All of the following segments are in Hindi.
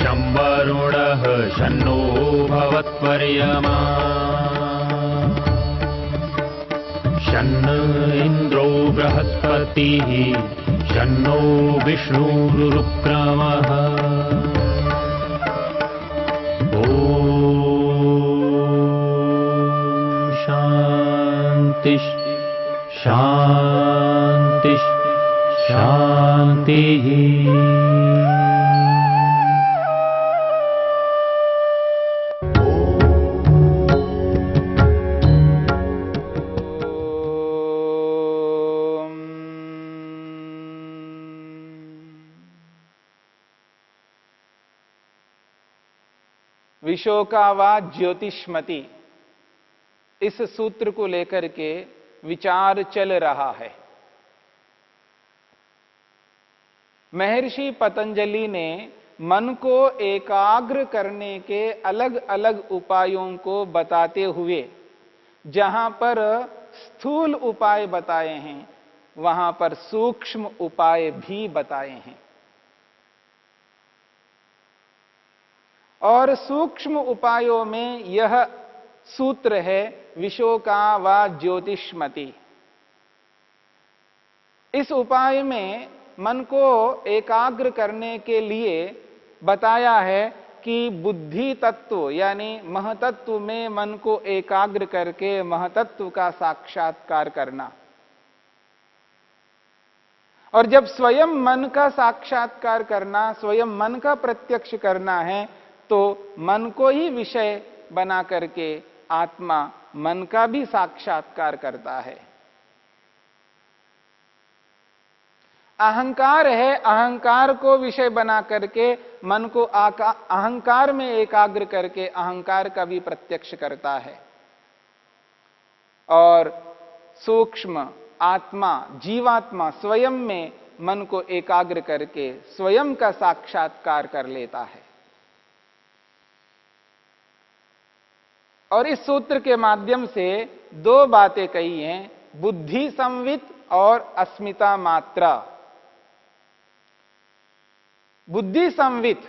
शं वरुणः शन्नो भवत्पर्यमा शन्न इन्द्रो बृहस्पतिः शन्नो विष्णुरुक्रमः ॐ शान्ति शान्ति शान्तिः। विशोका वा ज्योतिष्मति, इस सूत्र को लेकर के विचार चल रहा है। महर्षि पतंजलि ने मन को एकाग्र करने के अलग अलग उपायों को बताते हुए जहां पर स्थूल उपाय बताए हैं, वहां पर सूक्ष्म उपाय भी बताए हैं। और सूक्ष्म उपायों में यह सूत्र है विशोका वा ज्योतिष्मति। इस उपाय में मन को एकाग्र करने के लिए बताया है कि बुद्धि तत्व यानी महतत्व में मन को एकाग्र करके महतत्व का साक्षात्कार करना। और जब स्वयं मन का साक्षात्कार करना, स्वयं मन का प्रत्यक्ष करना है, तो मन को ही विषय बना करके आत्मा मन का भी साक्षात्कार करता है। अहंकार है, अहंकार को विषय बना करके मन को अहंकार में एकाग्र करके अहंकार का भी प्रत्यक्ष करता है। और सूक्ष्म आत्मा जीवात्मा स्वयं में मन को एकाग्र करके स्वयं का साक्षात्कार कर लेता है। और इस सूत्र के माध्यम से दो बातें कही हैं, बुद्धि संवित और अस्मिता मात्रा। बुद्धि संवित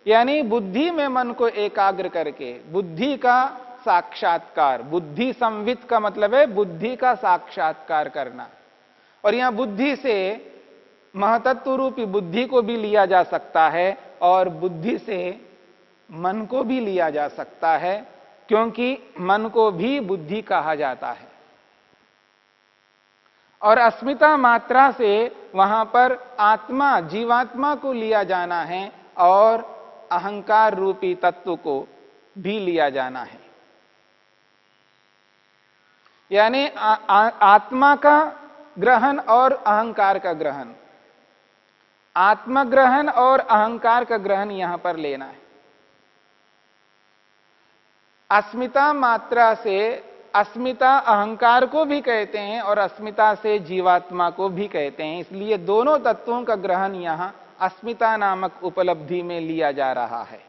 यानी बुद्धि में मन को एकाग्र करके बुद्धि का साक्षात्कार। बुद्धि संवित का मतलब है बुद्धि का साक्षात्कार करना। और यहां बुद्धि से महतत्व रूपी बुद्धि को भी लिया जा सकता है और बुद्धि से मन को भी लिया जा सकता है, क्योंकि मन को भी बुद्धि कहा जाता है। और अस्मिता मात्रा से वहां पर आत्मा जीवात्मा को लिया जाना है और अहंकार रूपी तत्व को भी लिया जाना है। यानी आत्मा का ग्रहण और अहंकार का ग्रहण, आत्मग्रहण और अहंकार का ग्रहण यहां पर लेना है। अस्मिता मात्रा से अस्मिता अहंकार को भी कहते हैं और अस्मिता से जीवात्मा को भी कहते हैं, इसलिए दोनों तत्वों का ग्रहण यहां अस्मिता नामक उपलब्धि में लिया जा रहा है।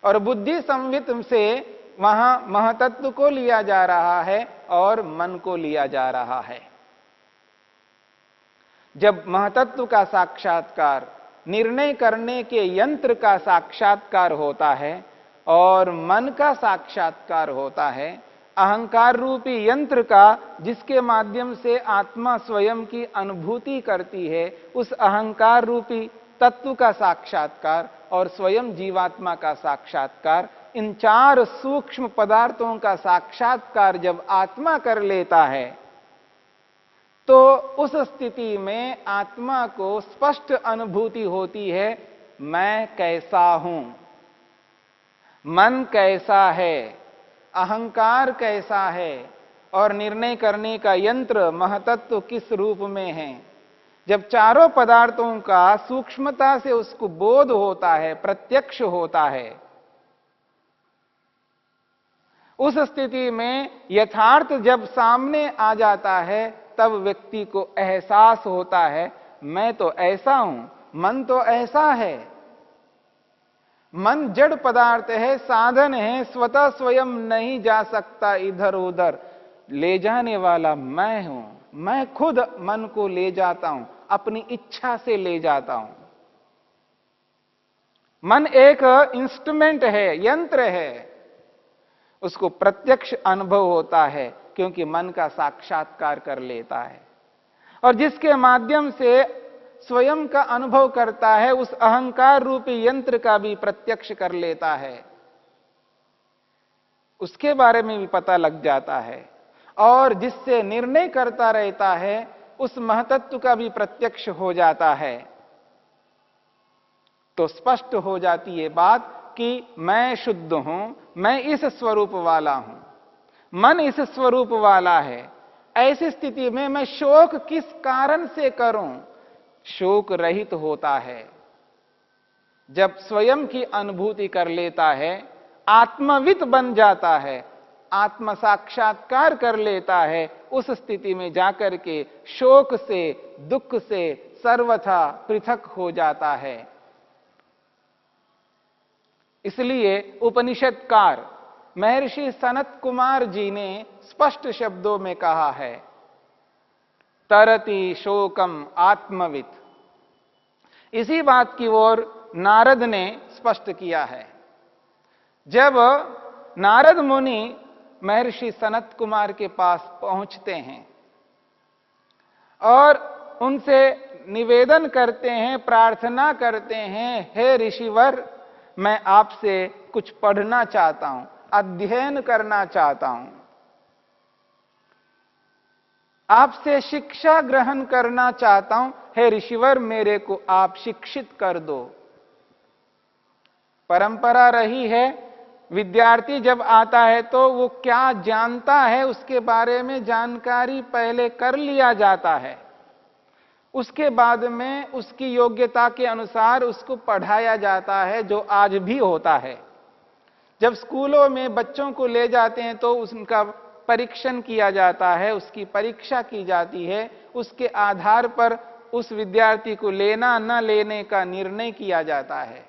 और बुद्धि संवित से वहां महतत्व को लिया जा रहा है और मन को लिया जा रहा है। जब महतत्व का साक्षात्कार निर्णय करने के यंत्र का साक्षात्कार होता है और मन का साक्षात्कार होता है, अहंकार रूपी यंत्र का जिसके माध्यम से आत्मा स्वयं की अनुभूति करती है, उस अहंकार रूपी तत्व का साक्षात्कार और स्वयं जीवात्मा का साक्षात्कार, इन चार सूक्ष्म पदार्थों का साक्षात्कार जब आत्मा कर लेता है, तो उस स्थिति में आत्मा को स्पष्ट अनुभूति होती है, मैं कैसा हूं, मन कैसा है, अहंकार कैसा है और निर्णय करने का यंत्र महतत्व किस रूप में है। जब चारों पदार्थों का सूक्ष्मता से उसको बोध होता है, प्रत्यक्ष होता है, उस स्थिति में यथार्थ जब सामने आ जाता है, तब व्यक्ति को एहसास होता है, मैं तो ऐसा हूं, मन तो ऐसा है। मन जड़ पदार्थ है, साधन है, स्वतः स्वयं नहीं जा सकता इधर उधर, ले जाने वाला मैं हूं। मैं खुद मन को ले जाता हूं, अपनी इच्छा से ले जाता हूं। मन एक इंस्ट्रूमेंट है, यंत्र है, उसको प्रत्यक्ष अनुभव होता है क्योंकि मन का साक्षात्कार कर लेता है। और जिसके माध्यम से स्वयं का अनुभव करता है, उस अहंकार रूपी यंत्र का भी प्रत्यक्ष कर लेता है, उसके बारे में भी पता लग जाता है। और जिससे निर्णय करता रहता है, उस महतत्व का भी प्रत्यक्ष हो जाता है। तो स्पष्ट हो जाती है बात कि मैं शुद्ध हूं, मैं इस स्वरूप वाला हूं, मन इस स्वरूप वाला है। ऐसी स्थिति में मैं शोक किस कारण से करूं? शोक रहित होता है जब स्वयं की अनुभूति कर लेता है, आत्मवित बन जाता है, आत्म साक्षात्कार कर लेता है। उस स्थिति में जाकर के शोक से, दुख से सर्वथा पृथक हो जाता है। इसलिए उपनिषदकार महर्षि सनत कुमार जी ने स्पष्ट शब्दों में कहा है, तरति शोकम आत्मवित। इसी बात की ओर नारद ने स्पष्ट किया है। जब नारद मुनि महर्षि सनत कुमार के पास पहुंचते हैं और उनसे निवेदन करते हैं, प्रार्थना करते हैं, हे ऋषिवर, मैं आपसे कुछ पढ़ना चाहता हूं, अध्ययन करना चाहता हूं, आपसे शिक्षा ग्रहण करना चाहता हूं, हे ऋषिवर मेरे को आप शिक्षित कर दो। परंपरा रही है, विद्यार्थी जब आता है तो वो क्या जानता है उसके बारे में जानकारी पहले कर लिया जाता है, उसके बाद में उसकी योग्यता के अनुसार उसको पढ़ाया जाता है, जो आज भी होता है। जब स्कूलों में बच्चों को ले जाते हैं तो उनका परीक्षण किया जाता है, उसकी परीक्षा की जाती है, उसके आधार पर उस विद्यार्थी को लेना न लेने का निर्णय किया जाता है।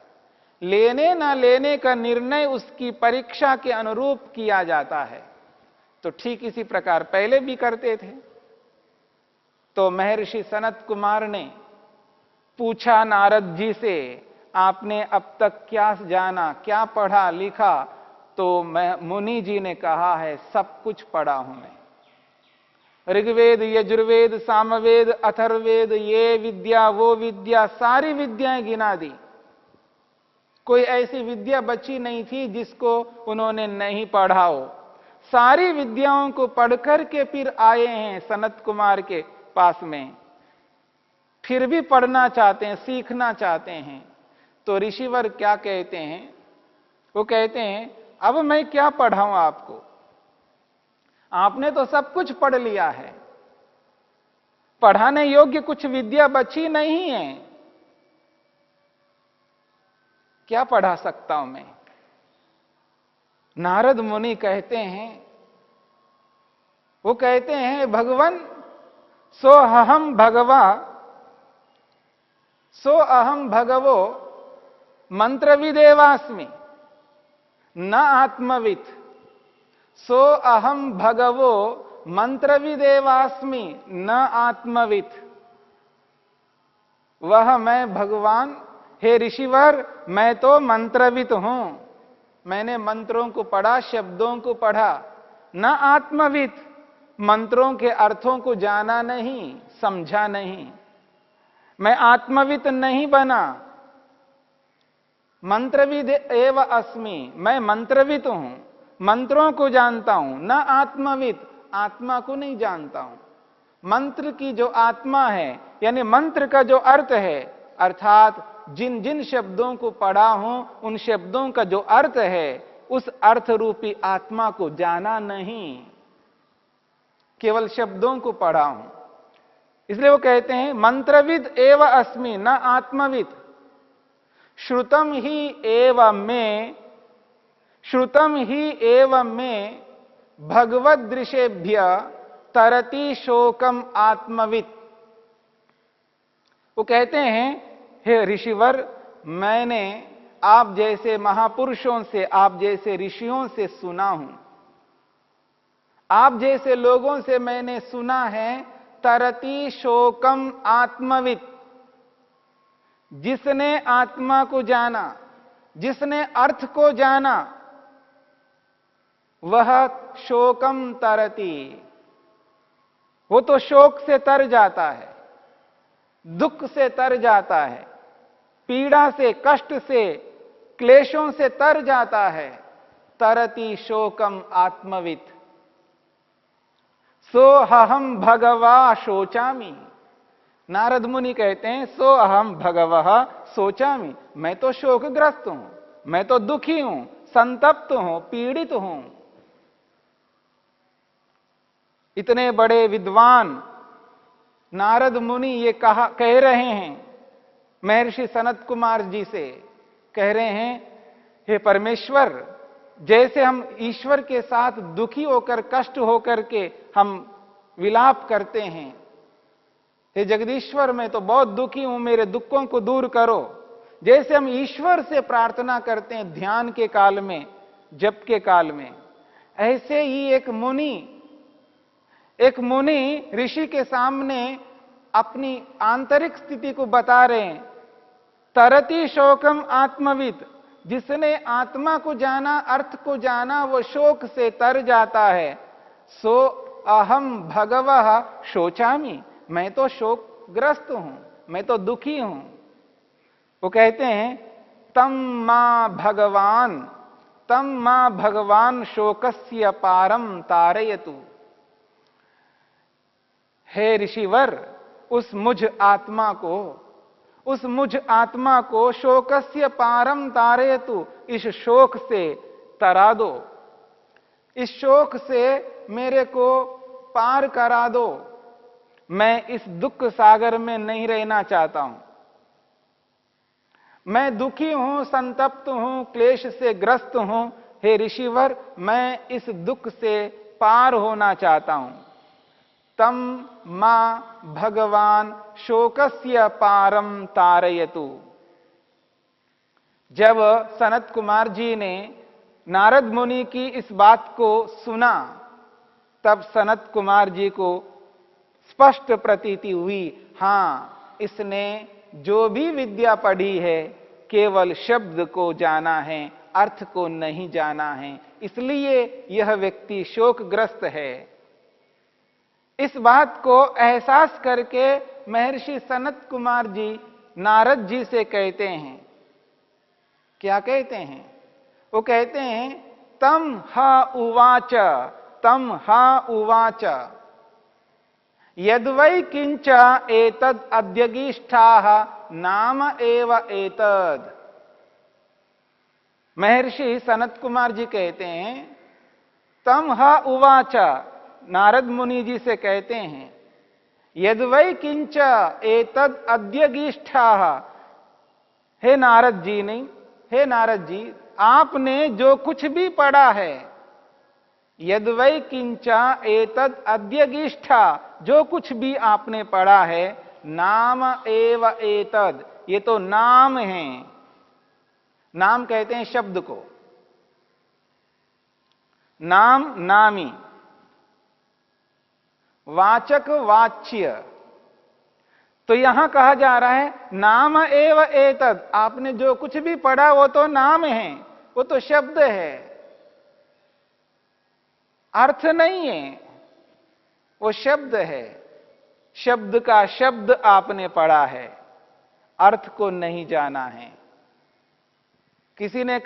लेने न लेने का निर्णय उसकी परीक्षा के अनुरूप किया जाता है। तो ठीक इसी प्रकार पहले भी करते थे। तो महर्षि सनत कुमार ने पूछा नारद जी से, आपने अब तक क्या जाना, क्या पढ़ा लिखा? तो मुनि जी ने कहा है, सब कुछ पढ़ा हूं मैं। ऋग्वेद, यजुर्वेद, सामवेद, अथर्ववेद, ये विद्या वो विद्या, सारी विद्याएं गिना दी। कोई ऐसी विद्या बची नहीं थी जिसको उन्होंने नहीं पढ़ा हो। सारी विद्याओं को पढ़कर के फिर आए हैं सनत कुमार के पास में, फिर भी पढ़ना चाहते हैं, सीखना चाहते हैं। तो ऋषिवर क्या कहते हैं? वो कहते हैं, अब मैं क्या पढ़ाऊं आपको, आपने तो सब कुछ पढ़ लिया है, पढ़ाने योग्य कुछ विद्या बची नहीं है, क्या पढ़ा सकता हूं मैं? नारद मुनि कहते हैं, वो कहते हैं, भगवन सोऽहं भगवा सोऽहं भगवो मंत्रविदेवास्मि न आत्मवित्। सोऽहं भगवो मंत्रविदेवास्मि न आत्मवित्। वह मैं भगवान, हे ऋषिवर, मैं तो मंत्रविद हूं, मैंने मंत्रों को पढ़ा, शब्दों को पढ़ा, न आत्मविद, मंत्रों के अर्थों को जाना नहीं, समझा नहीं, मैं आत्मविद नहीं बना। मंत्रविद एव अस्मि, मैं मंत्रविद हूं, मंत्रों को जानता हूं, न आत्मविद, आत्मा को नहीं जानता हूं। मंत्र की जो आत्मा है, यानी मंत्र का जो अर्थ है, अर्थात जिन जिन शब्दों को पढ़ा हूं, उन शब्दों का जो अर्थ है, उस अर्थ रूपी आत्मा को जाना नहीं, केवल शब्दों को पढ़ा हूं। इसलिए वो कहते हैं, मंत्रविद एव अस्मि न आत्मविद। श्रुतम ही एव में, श्रुतम ही एव में भगवद दृशेभ्य तरति शोकम आत्मविद। वो कहते हैं, हे ऋषिवर, मैंने आप जैसे महापुरुषों से, आप जैसे ऋषियों से सुना हूं, आप जैसे लोगों से मैंने सुना है, तरति शोकम आत्मविद, जिसने आत्मा को जाना, जिसने अर्थ को जाना वह शोकम तरति, वो तो शोक से तर जाता है, दुख से तर जाता है, पीड़ा से, कष्ट से, क्लेशों से तर जाता है। तरति शोकम आत्मवित सो अहम भगवा शोचामि। नारद मुनि कहते हैं सो अहम भगवः शोचामि, मैं तो शोकग्रस्त हूं, मैं तो दुखी हूं, संतप्त हूं, पीड़ित हूं। इतने बड़े विद्वान नारद मुनि ये कह रहे हैं महर्षि सनत कुमार जी से, कह रहे हैं हे परमेश्वर, जैसे हम ईश्वर के साथ दुखी होकर, कष्ट होकर के हम विलाप करते हैं, हे जगदीश्वर मैं तो बहुत दुखी हूं, मेरे दुखों को दूर करो। जैसे हम ईश्वर से प्रार्थना करते हैं ध्यान के काल में, जप के काल में, ऐसे ही एक मुनि ऋषि के सामने अपनी आंतरिक स्थिति को बता रहे हैं। तरति शोकम आत्मविद, जिसने आत्मा को जाना, अर्थ को जाना, वो शोक से तर जाता है। सो अहम भगवः शोचामि, मैं तो शोकग्रस्त हूं, मैं तो दुखी हूं। वो कहते हैं तम मां भगवान शोकस्य पारम तारयतु। हे ऋषिवर, उस मुझ आत्मा को शोकस्य पारम तारयतु, इस शोक से तरा दो, इस शोक से मेरे को पार करा दो। मैं इस दुख सागर में नहीं रहना चाहता हूं, मैं दुखी हूं, संतप्त हूं, क्लेश से ग्रस्त हूं। हे ऋषिवर, मैं इस दुख से पार होना चाहता हूं। तम मां भगवान शोकस्य पारम तारयतु। जब सनत कुमार जी ने नारद मुनि की इस बात को सुना, तब सनत कुमार जी को स्पष्ट प्रतीति हुई, हां, इसने जो भी विद्या पढ़ी है केवल शब्द को जाना है, अर्थ को नहीं जाना है, इसलिए यह व्यक्ति शोकग्रस्त है। इस बात को एहसास करके महर्षि सनत कुमार जी नारद जी से कहते हैं, क्या कहते हैं? वो कहते हैं तम हा उवाच यद्वै किंच एतद अद्यगिष्ठाः नाम एव एतद। महर्षि सनत कुमार जी कहते हैं तम हा उवाच, नारद मुनि जी से कहते हैं यद्वै किंच एतद अद्यगिष्ठाः। हे नारद जी, नहीं, हे नारद जी, आपने जो कुछ भी पढ़ा है, यद्वै किंचा एतद अद्यगिष्ठा, जो कुछ भी आपने पढ़ा है, नाम एव एतद, ये तो नाम है। नाम कहते हैं शब्द को, नाम नामी, वाचक वाच्य। तो यहां कहा जा रहा है नाम एव एतद, आपने जो कुछ भी पढ़ा वो तो नाम है, वो तो शब्द है, अर्थ नहीं है, वो शब्द है। शब्द का शब्द आपने पढ़ा है, अर्थ को नहीं जाना है। किसी ने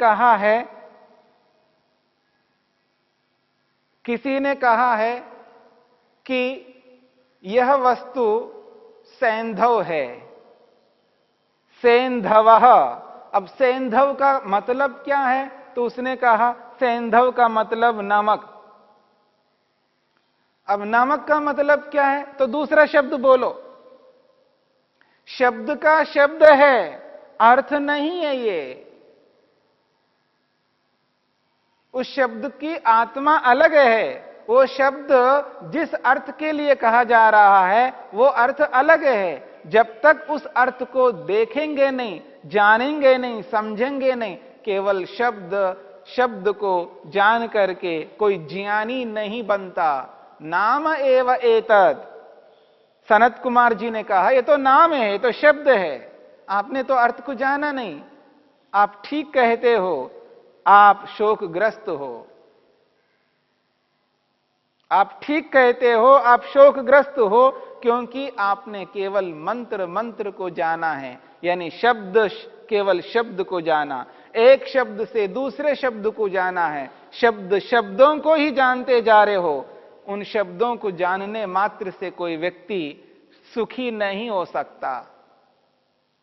कहा है कि यह वस्तु सेंधव है, सेंधवः। अब सेंधव का मतलब क्या है? तो उसने कहा सेंधव का मतलब नमक। अब नमक का मतलब क्या है? तो दूसरा शब्द बोलो। शब्द का शब्द है, अर्थ नहीं है ये। उस शब्द की आत्मा अलग है। वो शब्द जिस अर्थ के लिए कहा जा रहा है वो अर्थ अलग है। जब तक उस अर्थ को देखेंगे नहीं, जानेंगे नहीं, समझेंगे नहीं, केवल शब्द को जान करके कोई ज्ञानी नहीं बनता। नाम एव एतद, सनत कुमार जी ने कहा ये तो नाम है, ये तो शब्द है, आपने तो अर्थ को जाना नहीं। आप ठीक कहते हो, आप शोकग्रस्त हो। आप ठीक कहते हो, आप शोकग्रस्त हो, क्योंकि आपने केवल मंत्र मंत्र को जाना है, यानी शब्द केवल शब्द को जाना, एक शब्द से दूसरे शब्द को जाना है, शब्द शब्दों को ही जानते जा रहे हो। उन शब्दों को जानने मात्र से कोई व्यक्ति सुखी नहीं हो सकता।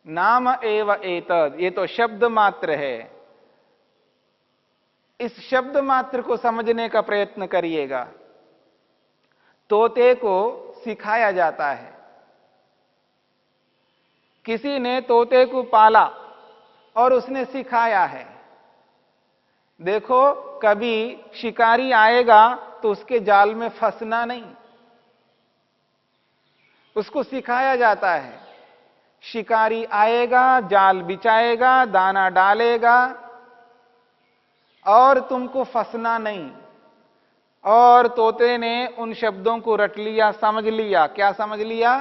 नाम एव एतद, ये तो शब्द मात्र है। इस शब्द मात्र को समझने का प्रयत्न करिएगा। तोते को सिखाया जाता है। किसी ने तोते को पाला और उसने सिखाया है, देखो कभी शिकारी आएगा तो उसके जाल में फंसना नहीं। उसको सिखाया जाता है, शिकारी आएगा, जाल बिछाएगा, दाना डालेगा और तुमको फंसना नहीं। और तोते ने उन शब्दों को रट लिया, समझ लिया। क्या समझ लिया?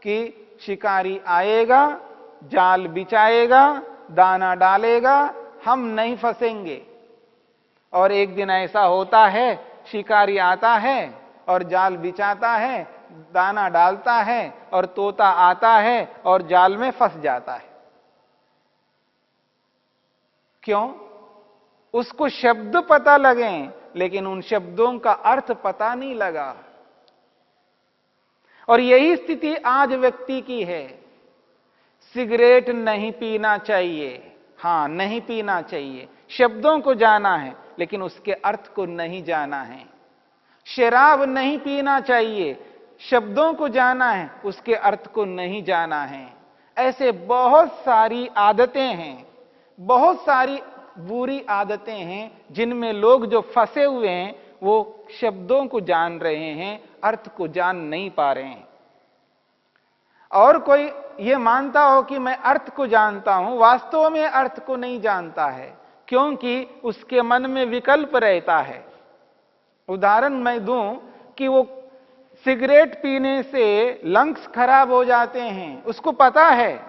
कि शिकारी आएगा, जाल बिछाएगा, दाना डालेगा, हम नहीं फंसेंगे। और एक दिन ऐसा होता है, शिकारी आता है और जाल बिछाता है, दाना डालता है और तोता आता है और जाल में फंस जाता है। क्यों? उसको शब्द पता लगे, लेकिन उन शब्दों का अर्थ पता नहीं लगा। और यही स्थिति आज व्यक्ति की है। सिगरेट नहीं पीना चाहिए, हां नहीं पीना चाहिए, शब्दों को जाना है लेकिन उसके अर्थ को नहीं जाना है। शराब नहीं पीना चाहिए, शब्दों को जाना है, उसके अर्थ को नहीं जाना है। ऐसे बहुत सारी आदतें हैं, बहुत सारी बुरी आदतें हैं जिनमें लोग जो फंसे हुए हैं वो शब्दों को जान रहे हैं, अर्थ को जान नहीं पा रहे हैं। और कोई ये मानता हो कि मैं अर्थ को जानता हूं, वास्तव में अर्थ को नहीं जानता है, क्योंकि उसके मन में विकल्प रहता है। उदाहरण मैं दूं कि वो सिगरेट पीने से लंग्स खराब हो जाते हैं, उसको पता है,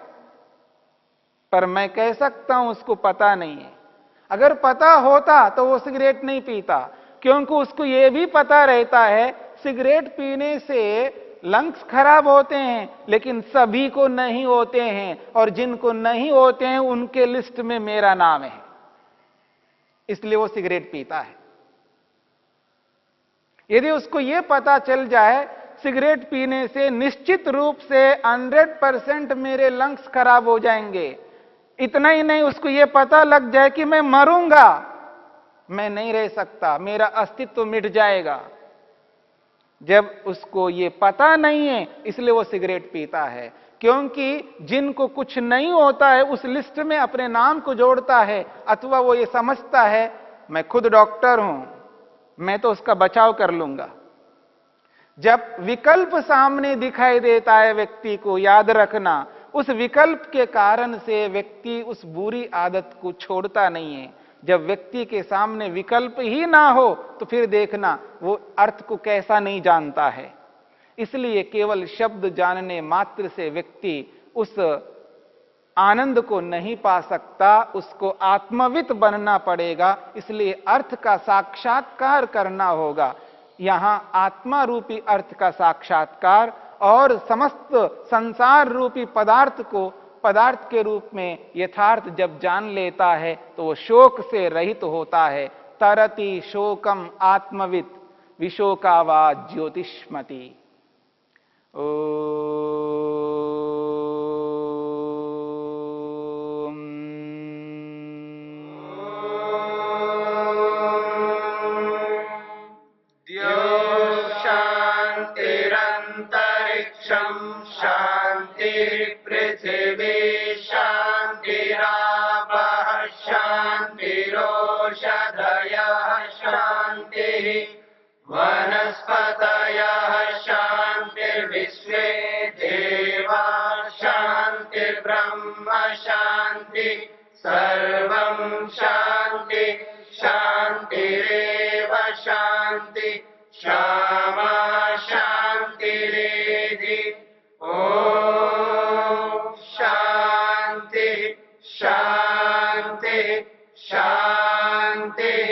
पर मैं कह सकता हूं उसको पता नहीं है। अगर पता होता तो वो सिगरेट नहीं पीता, क्योंकि उसको यह भी पता रहता है सिगरेट पीने से लंग्स खराब होते हैं, लेकिन सभी को नहीं होते हैं, और जिनको नहीं होते हैं उनके लिस्ट में मेरा नाम है, इसलिए वो सिगरेट पीता है। यदि उसको यह पता चल जाए सिगरेट पीने से निश्चित रूप से 100% मेरे लंग्स खराब हो जाएंगे, इतना ही नहीं उसको यह पता लग जाए कि मैं मरूंगा, मैं नहीं रह सकता, मेरा अस्तित्व मिट जाएगा। जब उसको यह पता नहीं है इसलिए वो सिगरेट पीता है, क्योंकि जिनको कुछ नहीं होता है उस लिस्ट में अपने नाम को जोड़ता है, अथवा वो ये समझता है मैं खुद डॉक्टर हूं, मैं तो उसका बचाव कर लूंगा। जब विकल्प सामने दिखाई देता है व्यक्ति को, याद रखना उस विकल्प के कारण से व्यक्ति उस बुरी आदत को छोड़ता नहीं है। जब व्यक्ति के सामने विकल्प ही ना हो तो फिर देखना वो अर्थ को कैसा नहीं जानता है। इसलिए केवल शब्द जानने मात्र से व्यक्ति उस आनंद को नहीं पा सकता, उसको आत्मवित बनना पड़ेगा। इसलिए अर्थ का साक्षात्कार करना होगा। यहां आत्मा रूपी अर्थ का साक्षात्कार और समस्त संसार रूपी पदार्थ को पदार्थ के रूप में यथार्थ जब जान लेता है तो वो शोक से रहित होता है। तरति शोकम आत्मवित विशोकावा ज्योतिष्मति। शांतिरंतरिक्षं शांतिर्पृथिवी शांतिरापः शांतिरोषधयः शांतिः वनस्पतयः शांतिर्विश्वे देवा शांतिर्ब्रह्म शांति सर्वं शांति शांतिरेव शांति क्षमा शांतिरेधि। ओम शांति शांति शान्ति शान्तिः